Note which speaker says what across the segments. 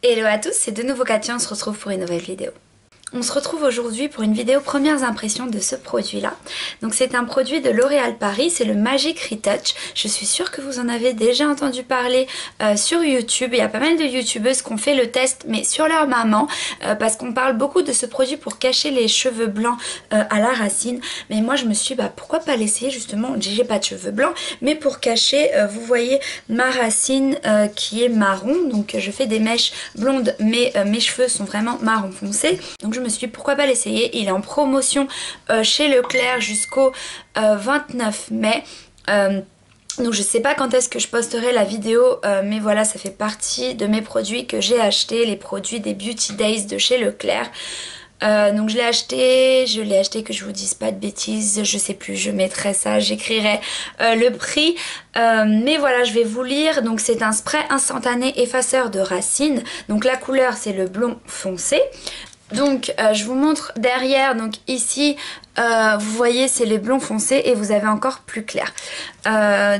Speaker 1: Hello à tous, c'est de nouveau Katia, on se retrouve pour une nouvelle vidéo. On se retrouve aujourd'hui pour une vidéo premières impressions de ce produit là. Donc c'est un produit de L'Oréal Paris, c'est le Magic Retouch. Je suis sûre que vous en avez déjà entendu parler sur YouTube. Il y a pas mal de youtubeuses qui ont fait le test mais sur leur maman parce qu'on parle beaucoup de ce produit pour cacher les cheveux blancs à la racine. Mais moi je me suis dit pourquoi pas l'essayer justement, j'ai pas de cheveux blancs mais pour cacher, vous voyez ma racine qui est marron. Donc je fais des mèches blondes mais mes cheveux sont vraiment marron foncé. Donc je me suis dit pourquoi pas l'essayer. Il est en promotion chez Leclerc jusqu'au 29 mai. Donc je sais pas quand est-ce que je posterai la vidéo mais voilà, ça fait partie de mes produits que j'ai achetés, les produits des Beauty Days de chez Leclerc. Donc je l'ai acheté, que je vous dise pas de bêtises, je sais plus, je mettrai ça, j'écrirai le prix. Mais voilà, je vais vous lire. Donc c'est un spray instantané effaceur de racines. Donc la couleur c'est le blond foncé. Donc je vous montre derrière, donc ici vous voyez c'est les blonds foncés et vous avez encore plus clair.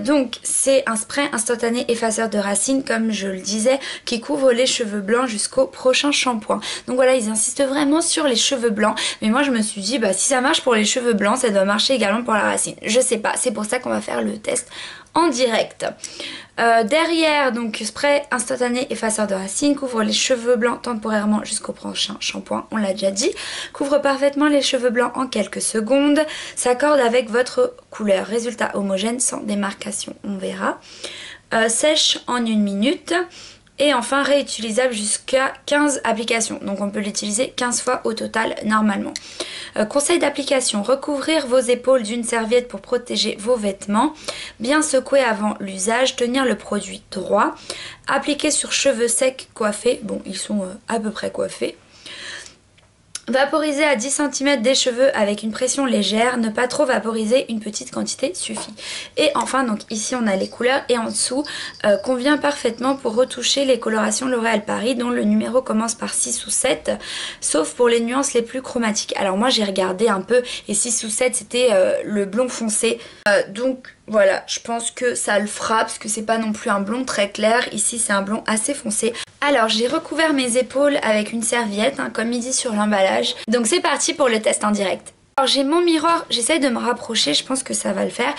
Speaker 1: Donc c'est un spray instantané effaceur de racines comme je le disais qui couvre les cheveux blancs jusqu'au prochain shampoing. Donc voilà, ils insistent vraiment sur les cheveux blancs, mais moi je me suis dit si ça marche pour les cheveux blancs ça doit marcher également pour la racine. Je sais pas, c'est pour ça qu'on va faire le test en direct. Derrière, donc spray instantané effaceur de racines, couvre les cheveux blancs temporairement jusqu'au prochain shampoing, on l'a déjà dit, couvre parfaitement les cheveux blancs en quelques secondes, s'accorde avec votre couleur, résultat homogène sans démarcation, on verra, sèche en 1 minute. Et enfin réutilisable jusqu'à 15 applications. Donc on peut l'utiliser 15 fois au total normalement. Conseil d'application, recouvrir vos épaules d'une serviette pour protéger vos vêtements. Bien secouer avant l'usage, tenir le produit droit. Appliquer sur cheveux secs coiffés. Bon, ils sont à peu près coiffés. Vaporiser à 10 cm des cheveux avec une pression légère, ne pas trop vaporiser, une petite quantité suffit. Et enfin, donc ici on a les couleurs et en dessous, convient parfaitement pour retoucher les colorations L'Oréal Paris dont le numéro commence par 6 ou 7, sauf pour les nuances les plus chromatiques. Alors moi j'ai regardé un peu et 6 ou 7 c'était le blond foncé, donc voilà, je pense que ça le fera parce que c'est pas non plus un blond très clair, ici c'est un blond assez foncé. Alors j'ai recouvert mes épaules avec une serviette, comme il dit sur l'emballage. Donc c'est parti pour le test en direct. Alors j'ai mon miroir, j'essaye de me rapprocher, je pense que ça va le faire.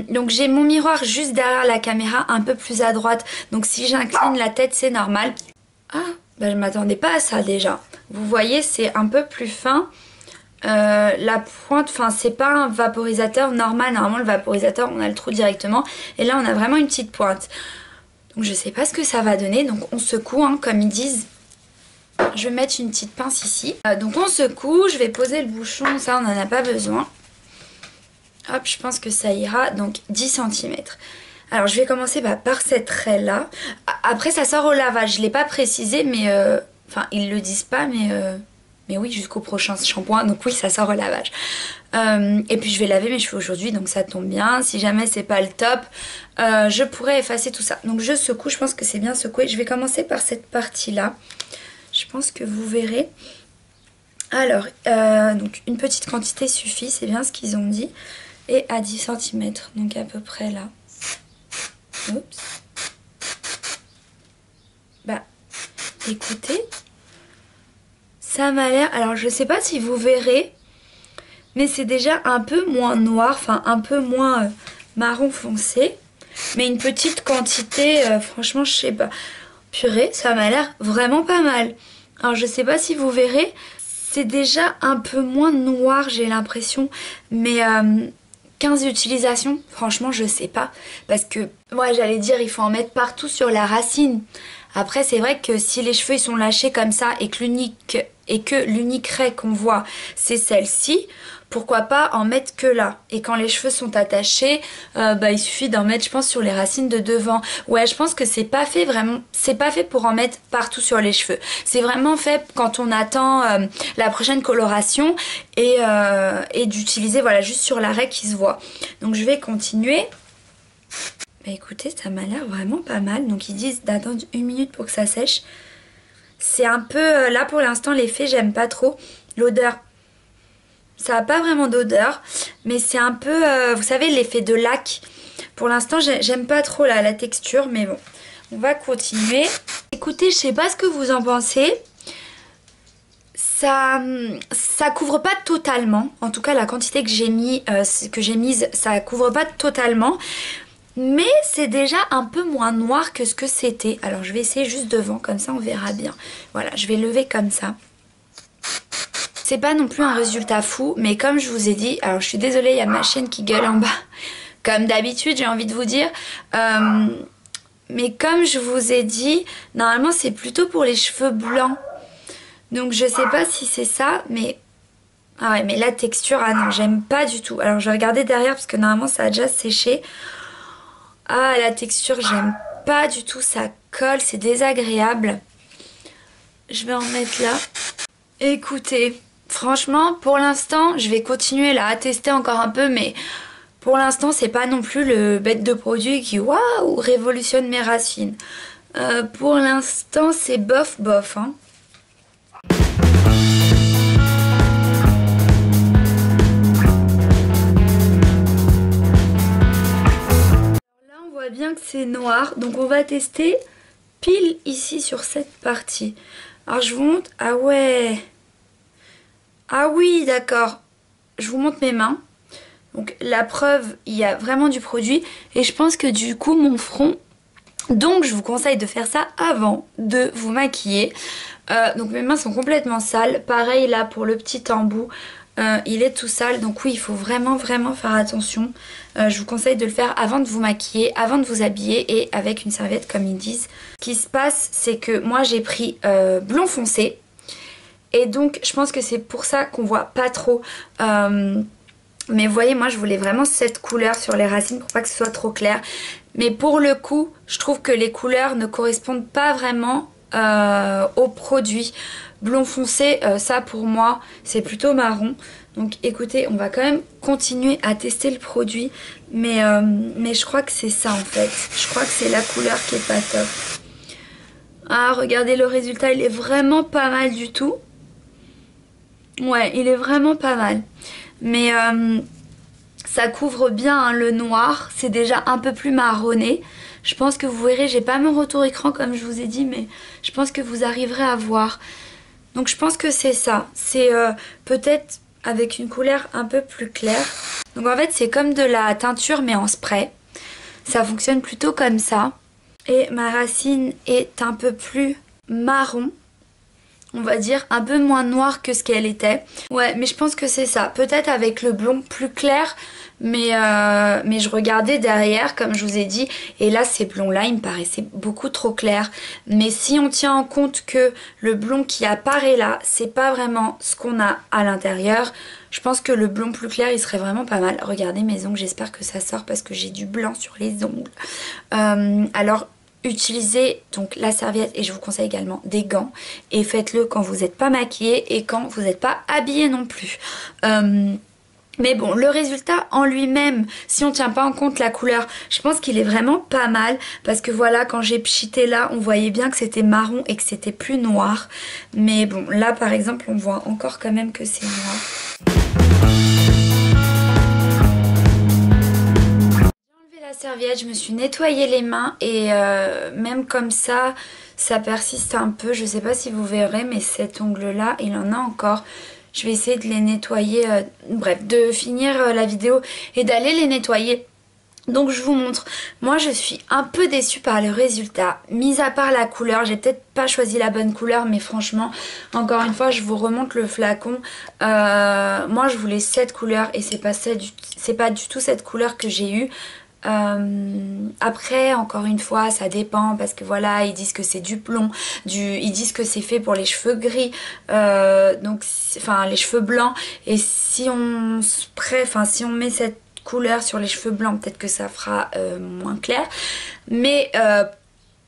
Speaker 1: Donc j'ai mon miroir juste derrière la caméra, un peu plus à droite. Donc si j'incline la tête c'est normal. Ah, je m'attendais pas à ça déjà. Vous voyez c'est un peu plus fin. La pointe, c'est pas un vaporisateur normal. Normalement le vaporisateur on a le trou directement. Et là on a vraiment une petite pointe. Donc je sais pas ce que ça va donner, donc on secoue comme ils disent. Je vais mettre une petite pince ici. Donc on secoue, je vais poser le bouchon, ça on n'en a pas besoin. Hop, je pense que ça ira, donc 10 cm. Alors je vais commencer par cette raie là. Après ça sort au lavage, je ne l'ai pas précisé, mais ils le disent pas, mais oui, jusqu'au prochain shampoing, donc oui ça sort au lavage. Et puis je vais laver mes cheveux aujourd'hui, donc ça tombe bien. Si jamais c'est pas le top, je pourrais effacer tout ça. Donc je secoue, je pense que c'est bien secoué. Je vais commencer par cette partie là. Je pense que vous verrez. Alors, donc une petite quantité suffit, c'est bien ce qu'ils ont dit. Et à 10 cm, donc à peu près là. Oups. Écoutez, ça m'a l'air... Alors je sais pas si vous verrez, mais c'est déjà un peu moins noir, un peu moins marron foncé. Mais une petite quantité, franchement je sais pas. Purée, ça m'a l'air vraiment pas mal. Alors je sais pas si vous verrez, c'est déjà un peu moins noir j'ai l'impression. Mais 15 utilisations, franchement je sais pas. Parce que moi j'allais dire il faut en mettre partout sur la racine. Après c'est vrai que si les cheveux ils sont lâchés comme ça et que l'unique raie qu'on voit c'est celle-ci, pourquoi pas en mettre que là. Et quand les cheveux sont attachés, il suffit d'en mettre je pense sur les racines de devant. Ouais, je pense que c'est pas fait vraiment, c'est pas fait pour en mettre partout sur les cheveux. C'est vraiment fait quand on attend la prochaine coloration et d'utiliser voilà juste sur la raie qui se voit. Donc je vais continuer. Écoutez, ça m'a l'air vraiment pas mal. Donc ils disent d'attendre 1 minute pour que ça sèche. C'est un peu... là pour l'instant l'effet j'aime pas trop. L'odeur, ça n'a pas vraiment d'odeur. Mais c'est un peu... vous savez l'effet de lac. Pour l'instant j'aime pas trop la texture. Mais bon. On va continuer. Écoutez, je sais pas ce que vous en pensez. Ça couvre pas totalement. En tout cas, la quantité que j'ai mise, ça couvre pas totalement. Mais c'est déjà un peu moins noir que ce que c'était. Alors je vais essayer juste devant, comme ça on verra bien. Voilà, je vais lever comme ça. C'est pas non plus un résultat fou, mais comme je vous ai dit, alors je suis désolée, il y a ma chienne qui gueule en bas. Comme d'habitude, j'ai envie de vous dire. Mais comme je vous ai dit, normalement c'est plutôt pour les cheveux blancs. Donc je sais pas si c'est ça, mais... Ah ouais, mais la texture, ah non, j'aime pas du tout. Alors je vais regarder derrière parce que normalement ça a déjà séché. Ah, la texture, j'aime pas du tout, ça colle, c'est désagréable. Je vais en mettre là. Écoutez, franchement, pour l'instant, je vais continuer là à tester encore un peu, mais pour l'instant, c'est pas non plus le bête de produit qui, waouh, révolutionne mes racines. Pour l'instant, c'est bof bof, hein. Bien que c'est noir, donc on va tester pile ici sur cette partie. Alors je vous montre, ah ouais, ah oui d'accord, je vous montre mes mains. Donc la preuve, il y a vraiment du produit et je pense que du coup mon front, donc je vous conseille de faire ça avant de vous maquiller. Donc mes mains sont complètement sales, pareil là pour le petit embout. Il est tout sale, donc oui, il faut vraiment faire attention. Je vous conseille de le faire avant de vous maquiller, avant de vous habiller et avec une serviette comme ils disent. Ce qui se passe, c'est que moi j'ai pris blond foncé et donc je pense que c'est pour ça qu'on voit pas trop. Mais vous voyez, moi je voulais vraiment cette couleur sur les racines pour pas que ce soit trop clair. Mais pour le coup, je trouve que les couleurs ne correspondent pas vraiment au produit. Blond foncé, ça pour moi c'est plutôt marron. Donc écoutez, on va quand même continuer à tester le produit, mais je crois que c'est ça en fait. Je crois que c'est la couleur qui est pas top. Ah, regardez le résultat, il est vraiment pas mal du tout. Ouais, il est vraiment pas mal. Mais ça couvre bien hein, le noir, c'est déjà un peu plus marronné. Je pense que vous verrez, j'ai pas mon retour écran comme je vous ai dit, mais je pense que vous arriverez à voir. Donc je pense que c'est ça, c'est peut-être avec une couleur un peu plus claire. Donc en fait c'est comme de la teinture mais en spray. Ça fonctionne plutôt comme ça. Et ma racine est un peu plus marron. On va dire un peu moins noire que ce qu'elle était. Ouais, mais je pense que c'est ça. Peut-être avec le blond plus clair, mais je regardais derrière, comme je vous ai dit, et là, ces blonds-là, ils me paraissaient beaucoup trop clairs. Mais si on tient en compte que le blond qui apparaît là, c'est pas vraiment ce qu'on a à l'intérieur, je pense que le blond plus clair, il serait vraiment pas mal. Regardez mes ongles, j'espère que ça sort parce que j'ai du blanc sur les ongles. Alors, utilisez donc la serviette et je vous conseille également des gants et faites-le quand vous n'êtes pas maquillé et quand vous n'êtes pas habillé non plus. Mais bon, le résultat en lui-même, si on ne tient pas en compte la couleur, je pense qu'il est vraiment pas mal parce que voilà, quand j'ai pchité là, on voyait bien que c'était marron et que c'était plus noir. Mais bon, là par exemple, on voit encore quand même que c'est noir. La serviette, je me suis nettoyé les mains et même comme ça persiste un peu. Je sais pas si vous verrez, mais cet ongle là il en a encore. Je vais essayer de les nettoyer, bref, de finir la vidéo et d'aller les nettoyer. Donc je vous montre, moi je suis un peu déçue par le résultat, mis à part la couleur, j'ai peut-être pas choisi la bonne couleur, mais franchement, encore une fois je vous remonte le flacon, moi je voulais cette couleur et c'est pas du tout cette couleur que j'ai eue. Après encore une fois ça dépend parce que voilà ils disent que c'est du plomb, ils disent que c'est fait pour les cheveux gris, donc enfin les cheveux blancs, et si on si on met cette couleur sur les cheveux blancs peut-être que ça fera moins clair, mais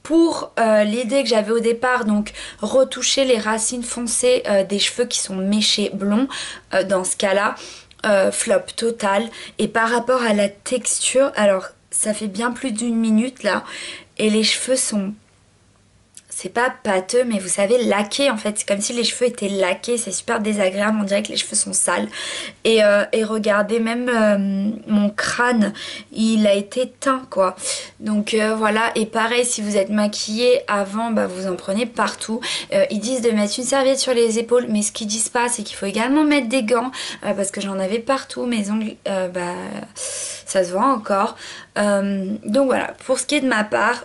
Speaker 1: pour l'idée que j'avais au départ, donc retoucher les racines foncées des cheveux qui sont méchés blonds, dans ce cas là flop total. Et par rapport à la texture, alors ça fait bien plus d'1 minute là et les cheveux sont c'est pas pâteux mais vous savez laqué en fait, c'est comme si les cheveux étaient laqués, c'est super désagréable, on dirait que les cheveux sont sales. Et regardez, même mon crâne il a été teint quoi. Donc voilà, et pareil si vous êtes maquillé avant, bah, vous en prenez partout. Ils disent de mettre une serviette sur les épaules, mais ce qu'ils disent pas c'est qu'il faut également mettre des gants, parce que j'en avais partout, mes ongles bah, ça se voit encore. Donc voilà, pour ce qui est de ma part,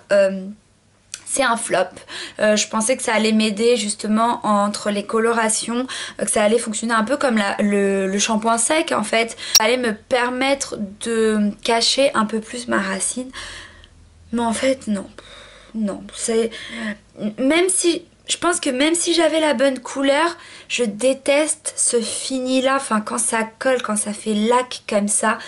Speaker 1: c'est un flop. Je pensais que ça allait m'aider justement entre les colorations, que ça allait fonctionner un peu comme le shampoing sec en fait. Ça allait me permettre de cacher un peu plus ma racine. Mais en fait non. Non, c'est... Même si... Je pense que même si j'avais la bonne couleur, je déteste ce fini là, enfin quand ça colle, quand ça fait lac comme ça.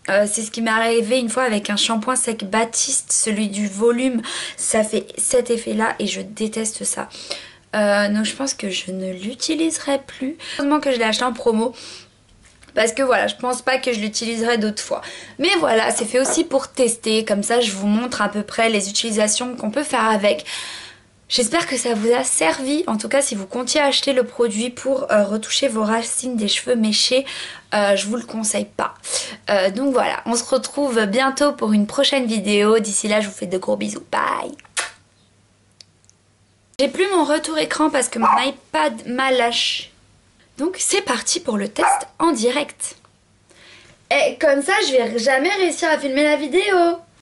Speaker 1: C'est ce qui m'est arrivé une fois avec un shampoing sec Baptiste, celui du volume, ça fait cet effet là et je déteste ça. Donc je pense que je ne l'utiliserai plus. Heureusement que je l'ai acheté en promo. Parce que voilà, je pense pas que je l'utiliserai d'autres fois. Mais voilà, c'est fait aussi pour tester. Comme ça, je vous montre à peu près les utilisations qu'on peut faire avec. J'espère que ça vous a servi. En tout cas, si vous comptiez acheter le produit pour retoucher vos racines des cheveux méchés, je vous le conseille pas. Donc voilà, on se retrouve bientôt pour une prochaine vidéo. D'ici là, je vous fais de gros bisous. Bye! J'ai plus mon retour écran parce que mon iPad m'a lâché. Donc c'est parti pour le test en direct. Et comme ça, je vais jamais réussir à filmer la vidéo.